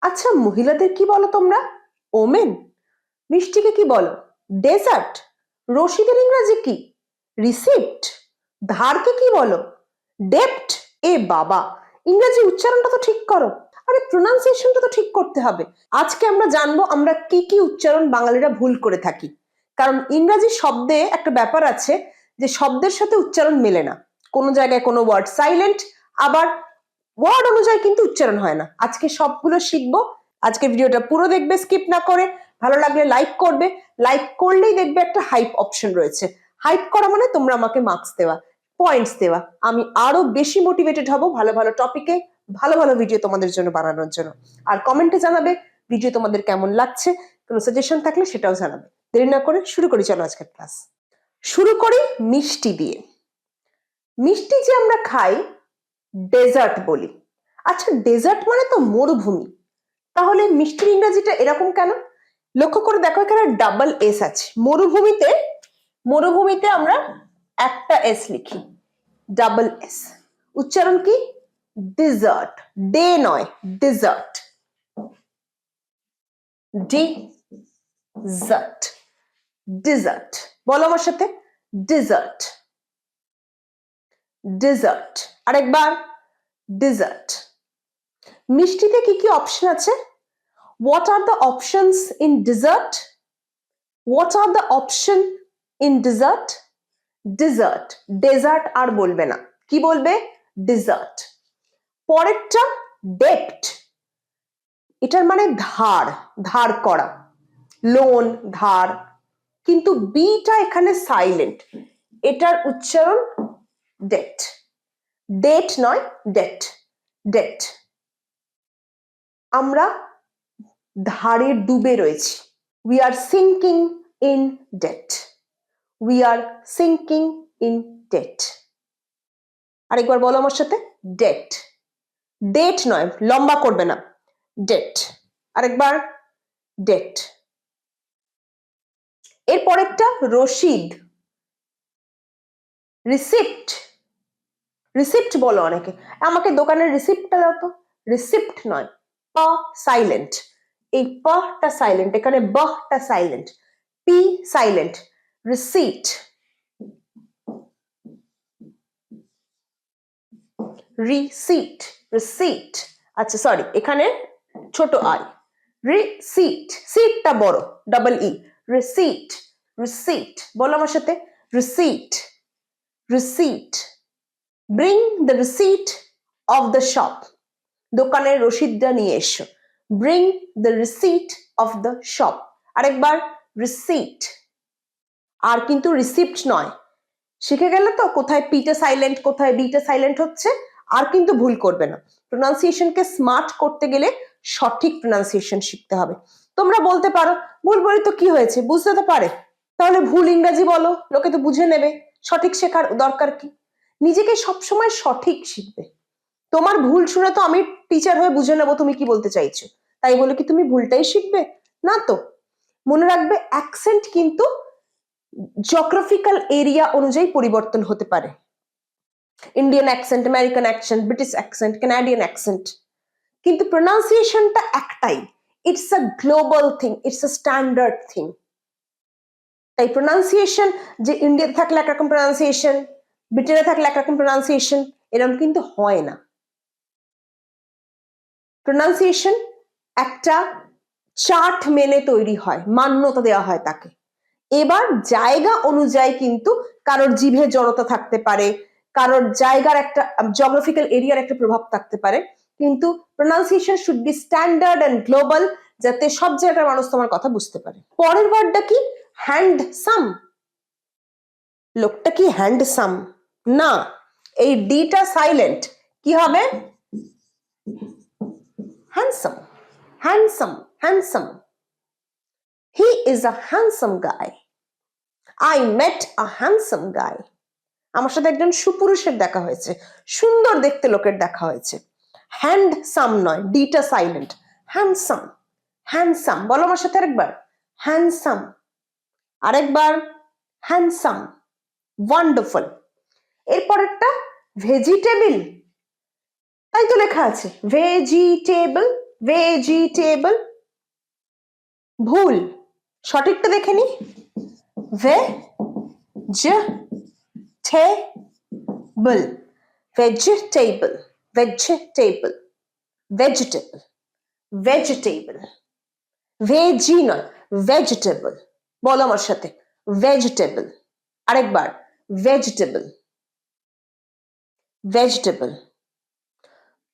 আচ্ছা, মহিলাদের কি বলো তোমরা? ওমেন। মিষ্টিকে কি বলো? ডেজার্ট। রসিদের ইংরাজি কি? রিসিপ্ট। ধারকে কি বলো? ডেপ্ট। এ বাবা, ইংরাজি উচ্চারণটা তো ঠিক করো। আরে প্রোনাউন্সিয়েশনটা তো ঠিক করতে হবে। আজকে আমরা জানবো আমরা কি কি উচ্চারণ বাঙালিরা ভুল করে থাকি। কারণ ইংরাজি শব্দে একটা ব্যাপার আছে যে শব্দের সাথে উচ্চারণ মেলে না। কোনো জায়গায় কোনো ওয়ার্ড সাইলেন্ট, আবার ওয়ার্ড অনুযায়ী কিন্তু উচ্চারণ হয় না। আজকে সবগুলো শিখবো। আজকে ভিডিওটা পুরো দেখবে, স্কিপ না করে। ভালো লাগলে লাইক করবে। লাইক করলেই দেখবে একটা হাইপ অপশন রয়েছে। হাইপ করা মানে তোমরা আমাকে মার্কস দেওয়া, পয়েন্টস দেওয়া। আমি আরো বেশি মোটিভেটেড হব ভালো ভালো টপিকে, ভালো ভালো ভিডিও তোমাদের জন্য বানানোর জন্য। আর কমেন্টে জানাবে ভিডিও তোমাদের কেমন লাগছে। কোনো সাজেশন থাকলে সেটাও জানাবে। দেরি না করে শুরু করি, চলো আজকের ক্লাস। শুরু করি মিষ্টি দিয়ে। মিষ্টি যে আমরা খাই ডেজার্ট বলি। আচ্ছা, ডেজার্ট মানে তো মরুভূমি, তাহলে মিষ্টির ইংরেজিটা এরকম কেন? লক্ষ্য করে দেখো, এখানে ডাবল এস আছে। মরুভূমিতে আমরা একটা এস লিখি, ডাবল এস। উচ্চারণ কি? ডিজার্ট। ডে নয়, ডিজার্ট। ডিজার্ট। ডিজার্ট বলো আমার সাথে, ডিজার্ট। ডিজার্ট। আরেকবার, ডিজার্ট। মিষ্টিতে কি কি অপশন আছে? What are the options in dessert? What are the option in dessert? Dessert. Dessert আর বলবে না, কি বলবে? Dessert. পরেরটা ডেপ্ট। এটার মানে ধার, ধার করা, লোন, ধার। কিন্তু বিটা এখানে সাইলেন্ট, এটার উচ্চারণ ডেট। ডেট নয়, ডেট। ডেট। আমরা ধারে ডুবে রয়েছি। We are sinking in debt. We are sinking in debt. আরেকবার বলো আমার সাথে, debt. ডেট নয়, লম্বা করবে না, debt. আরেকবার, debt. এর পরেরটা রসিদ। রিসিপ্ট। রিসিপ্ট বলো অনেকে, আমাকে দোকানের রিসিপ্টটা দাও তো। রিসিপ্ট নয়, প সাইলেন্ট। এই পটা সাইলেন্ট, এখানে বটা silent, P silent. Receipt. Receipt. Receipt. আচ্ছা সরি, এখানে ছোট আই। রিসিট। সিটটা বড়, ডাবল ই। রিসিট। রিসিট বলো আমার সাথে, receipt. Receipt. Bring the receipt of the shop. দোকানের রসিদটা নিয়ে এসো। Bring the receipt of the shop. আরেকবার, রিসিট। আর কিন্তু রিসিপ্ট নয়। শিখে গেলে তো কোথায় পিটা সাইলেন্ট, কোথায় বিটা সাইলেন্ট হচ্ছে। আর কিন্তু ভুল করবে না। প্রোনাউন্সিয়েশনকে স্মার্ট করতে গেলে সঠিক প্রোনাউন্সিয়েশন শিখতে হবে। তোমরা বলতে পারো ভুল বলি তো কি হয়েছে, বুঝতে তো পারে। তাহলে ভুল ইংরেজি বলো, লোকে তো বুঝে নেবে। সঠিক শেখার দরকার কি? নিজেকে সবসময় সঠিক শিখবে। তোমার ভুল শুনে তো আমি টিচার হয়ে বুঝে নেবো তুমি কি বলতে চাইছো, তাই বলে কি তুমি ভুলটাই শিখবে? না তো। মনে রাখবে, অ্যাকসেন্ট কিন্তু জিওগ্রাফিক্যাল এরিয়া অনুযায়ী পরিবর্তন হতে পারে। Indian accent, American accent, British accent, Canadian accent, কিন্তু প্রোনাউন্সিয়েশনটা একটাই। It's a global thing, it's a standard thing. তাই প্রোনাউন্সিয়েশন যে ইন্ডিয়াতে থাকলে একরকম প্রোনাউন্সিয়েশন, ব্রিটেনে থাকলে একরকম প্রোনাউন্সিয়েশন, এরকম কিন্তু হয় না। প্রোনাউন্সিয়েশন একটা চার্ট মেনে তৈরি হয়, মান্যতা দেওয়া হয় তাকে। এবার জায়গা অনুযায়ী কিন্তু কারোর জিভে জড়তা থাকতে পারে, কারোর জায়গার একটা জিওগ্রাফিক্যাল এরিয়ার একটা প্রভাব থাকতে পারে, কিন্তু pronunciation should be standard and global, যাতে সব জায়গার মানুষ তোমার কথা বুঝতে পারে। পরের ওয়ার্ডটা কি? হ্যান্ডসাম। লোকটা কি হ্যান্ডসাম? না, এই ডিটা সাইলেন্ট। কি হবে? Handsome. Handsome. Handsome. He is a handsome guy. I met a handsome guy. আমার সাথে একজন সুপুরুষের দেখা হয়েছে, সুন্দর দেখতে লোকের দেখা হয়েছে। হ্যান্ডসাম নয়, ডিটা সাইলেন্ট। হ্যান্ডসাম। হ্যান্ডসাম বলো আমার সাথে আরেকবার, হ্যান্ডসাম। আরেকবার, হ্যান্ডসাম। ওয়ান্ডারফুল। এরপরেরটা ভেজিটেবল, তাই তো লেখা আছে ভেজিটেবল। ভেজিটেবল, ভুল, সঠিকটা দেখে নি, vegetable, vegetable, vegetable, vegetable, vegetable, veggie নয়, ভেজিটেবল, বলো আমার সাথে, ভেজিটেবল, আরেকবার, ভেজিটেবল, ভেজিটেবল।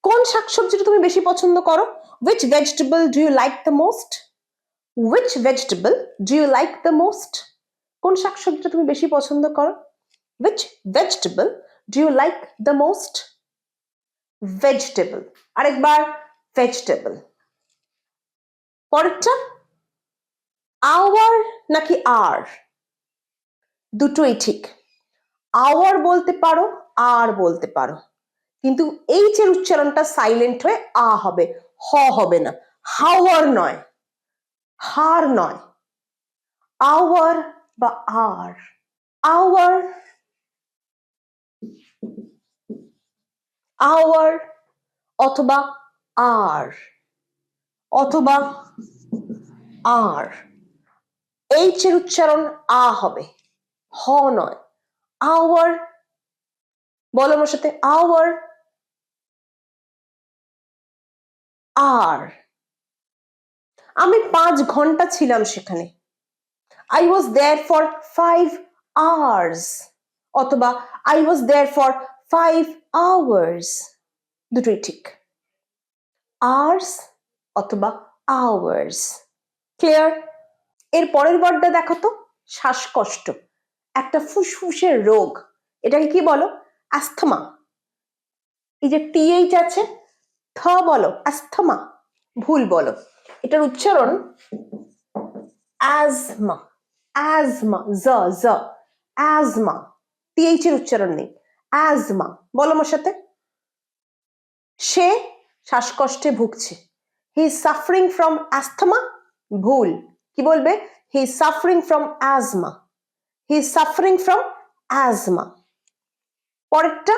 কোন শাকসবজিটা তুমি বেশি পছন্দ করো? which vegetable do you like the most? which vegetable do you like the most? কোন শাকসবজিটা তুমি বেশি পছন্দ করো? which vegetable do you like the most? vegetable, আরেকবার, vegetable। পরেরটা, our নাকি আর? দুটোই ঠিক। our বলতে পারো, আর বলতে পারো, কিন্তু এইচ এর উচ্চারণটা সাইলেন্ট হয়ে আ হবে, হ হবে না। হাওয়ার নয়, হার নয়, আওয়ার বা আর। আওয়ার, আওয়ার অথবা আর, অথবা আর। এইচ এর উচ্চারণ আ হবে, হ নয়। আওয়ার, বলো আমার সাথে, আওয়ার, আর। আমি 5 ঘন্টা ছিলাম সেখানে, I was there for 5 hours, অথবা I was there for 5 hours, দুটোই ঠিক। hours অথবা hours, ক্লিয়ার? এর পরের ওয়ার্ডটা দেখো তো, শ্বাসকষ্ট, একটা ফুসফুসের রোগ, এটাকে কি বলো? অ্যাস্থমা। এই যে টিএইচ আছে, থ বলো, অ্যাস্থমা, ভুল বলো, এটার উচ্চারণ অ্যাজমা, অ্যাজমা, জ জ, অ্যাজমা, টিএইচ এর উচ্চারণ নেই, অ্যাজমা, বলো আমার সাথে। সে শ্বাসকষ্টে ভুগছে, he is suffering from asthma, ভুল, কি বলবে? He is suffering from asthma, he is suffering from asthma. পরেরটা,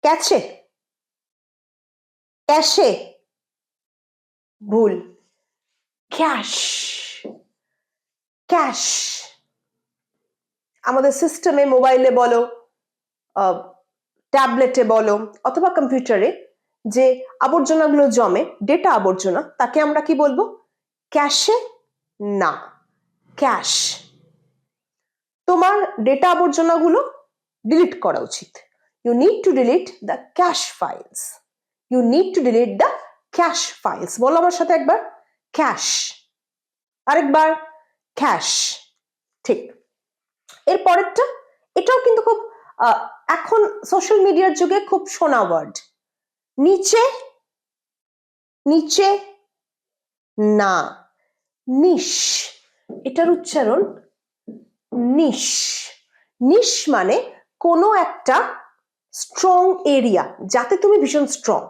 ক্যাচে, ক্যাশে, ভুল, ক্যাশ, ক্যাশ। আমাদের সিস্টেমে, মোবাইলে বলো, ট্যাবলেটে বলো, অথবা কম্পিউটারে যে আবর্জনাগুলো জমে, ডেটা আবর্জনা, তাকে আমরা কি বলবো? ক্যাশে না, ক্যাশ। তোমার ডেটা আবর্জনাগুলো ডিলিট করা উচিত, you need to delete the cache files, you need to delete the cache files, বলো আমার সাথে একবার, ক্যাশ, আরেকবার, ক্যাশ, ঠিক। এর পরেরটা, এটাও কিন্তু খুব এখন সোশ্যাল মিডিয়ার যুগে খুব শোনা ওয়ার্ড, নিচে, নিচে না, নিশ, এটার উচ্চারণ নিশ। নিশ মানে কোনো একটা স্ট্রং এরিয়া, যাতে তুমি ভীষণ স্ট্রং,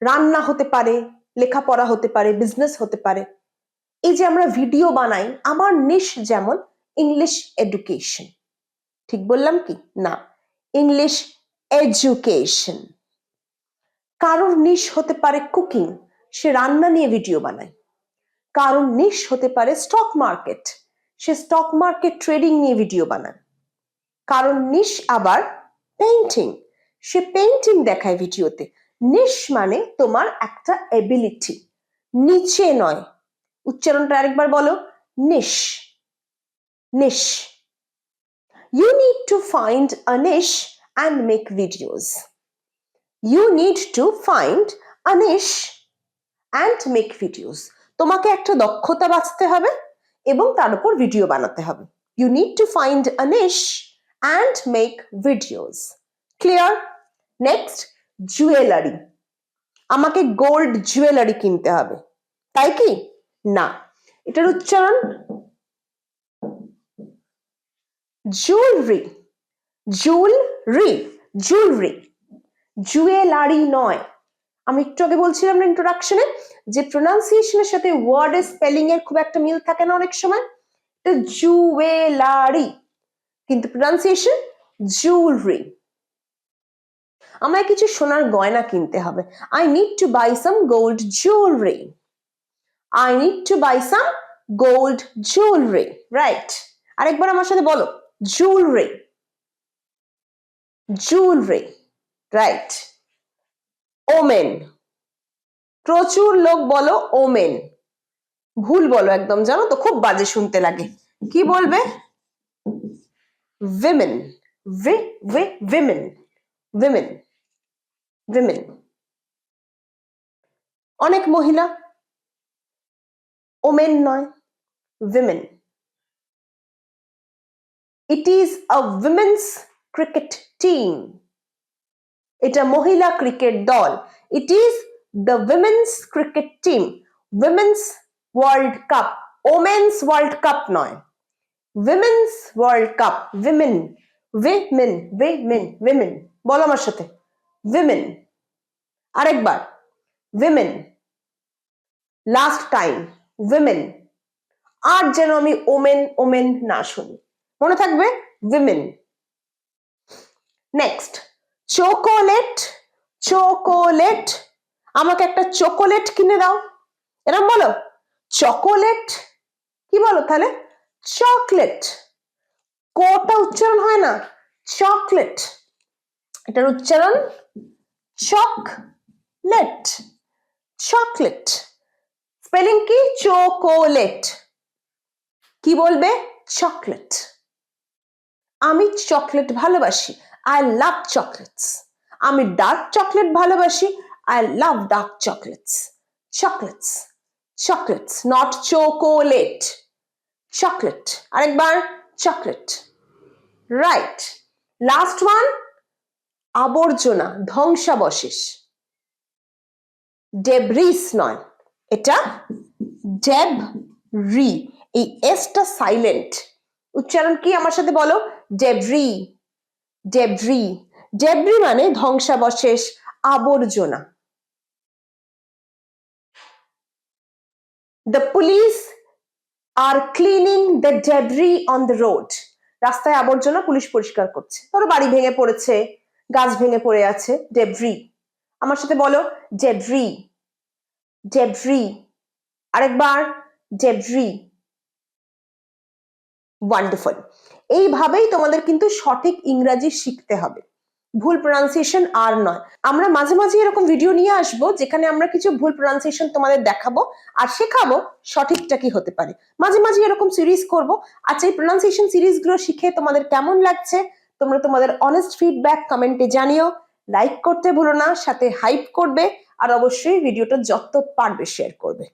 রান্না হতে পারে, লেখাপড়া হতে পারে, বিজনেস হতে পারে। এই যে আমরা ভিডিও বানাই, আমার নিশ যেমন ইংলিশ এডুকেশন, ঠিক বললাম কি না? English education. কারোর নিশ হতে পারে কুকিং, সে রান্না নিয়ে ভিডিও বানায়। কারোর নিশ হতে পারে স্টক মার্কেট, সে স্টক মার্কেট ট্রেডিং নিয়ে ভিডিও বানায়। কারোর নিশ আবার পেইন্টিং, সে পেইন্টিং দেখায় ভিডিওতে। নিশ মানে তোমার একটা এবিলিটি, নিচে নয়। উচ্চারণটা আরেকবার বলো, নিশ, নিশ। You need to find a niche and make videos. You need to find a niche and make videos. তোমাকে একটা দক্ষতা বাছতে হবে এবং তার উপর ভিডিও বানাতে হবে। You need to find a niche and make videos. Clear? Next, jewelry. আমাকে গোল্ড জুয়েলারি কিনতে হবে, তাই কি? না, এটার উচ্চারণ জুয়েলারি, জুয়েলারি, জুয়েলারি, জুয়েলারি নয়। আমি একটু আগে বলছিলাম না ইন্ট্রোডাকশনে, যে প্রোনাউন্সিয়েশনের সাথে ওয়ার্ডের স্পেলিং এর খুব একটা মিল থাকে না অনেক সময়, তো জুয়েলারি, কিন্তু প্রোনাউন্সিয়েশন জুয়েলারি। আমায় কিছু সোনার গয়না কিনতে হবে। I need to buy some gold jewelry. I need to buy some gold jewelry. Right. আরেকবার আমার সাথে বলো, jewelry. Jewelry. Right. Omen. প্রচুর লোক বলো ওমেন, ভুল বলো একদম, জানো তো খুব বাজে শুনতে লাগে। কি বলবে? women. women. women. women. অনেক মহিলা, ওমেন নয়, women. It is a women's cricket team. এটা মহিলা ক্রিকেট দল। It is the women's cricket team. Women's World Cup. Women's World Cup নয়, Women's World Cup. Women. women. women. women. বলো আমার সাথে, women. আরেকবার, women. Last time, women. আর যেন আমি ওমেন ওমেন না শুনি, মনে থাকবে, women. Next, chocolate. চকোলেট, আমাকে একটা চকোলেট কিনে দাও, এরকম বলো। চকোলেট, কি বলো তাহলে? চকলেট। কোটা উচ্চারণ হয় না, চকলেট, এটার উচ্চারণ চকলেট। চকলেট স্পেলিং কি? চকোলেট। কি বলবে? চকলেট। আমি চকলেট ভালোবাসি, আই লাভ চকলেটস। আমি ডার্ক চকলেট ভালোবাসি, I love dark chocolates. Chocolates, chocolates, not chocolate, chocolate. আরেকবার, চকলেট। রাইট। লাস্ট ওয়ান, আবর্জনা, ধ্বংসাবশেষ। ডেব্রিস নয়, এটা ডেবরি। এই এসটা সাইলেন্ট। উচ্চারণ কি আমার সাথে বলো? ডেব্রি। ডেব্রি। ডেব্রি মানে ধ্বংসাবশেষ, আবর্জনা। The police are cleaning the debris on the road. রাস্তায় আবর্জনা পুলিশ পরিষ্কার করছে। ধরো বাড়ি ভেঙে পড়েছে, গাছ ভেঙে পড়ে আছে, ডেব্রি। আমার সাথে বলো, ডেব্রি। ডেব্রি। আরেকবার, ডেব্রি। ওয়ান্ডারফুল। এইভাবেই তোমাদের কিন্তু সঠিক ইংরাজি শিখতে হবে, ভুল প্রনাউন্সিয়েশন আর নয়। আমরা মাঝে মাঝে এরকম ভিডিও নিয়ে আসবো যেখানে আমরা কিছু ভুল প্রনাউন্সিয়েশন তোমাদের দেখাবো আর শেখাবো সঠিকটা কি হতে পারে। মাঝে মাঝে এরকম সিরিজ করব। আচ্ছা, এই প্রনাউন্সিয়েশন সিরিজগুলো শিখে তোমাদের কেমন লাগছে তোমরা তোমাদের অনেস্ট ফিডব্যাক কমেন্টে জানিও। লাইক করতে ভুলো না, সাথে হাইপ করবে, আর অবশ্যই ভিডিওটা যত পারবে শেয়ার করবে।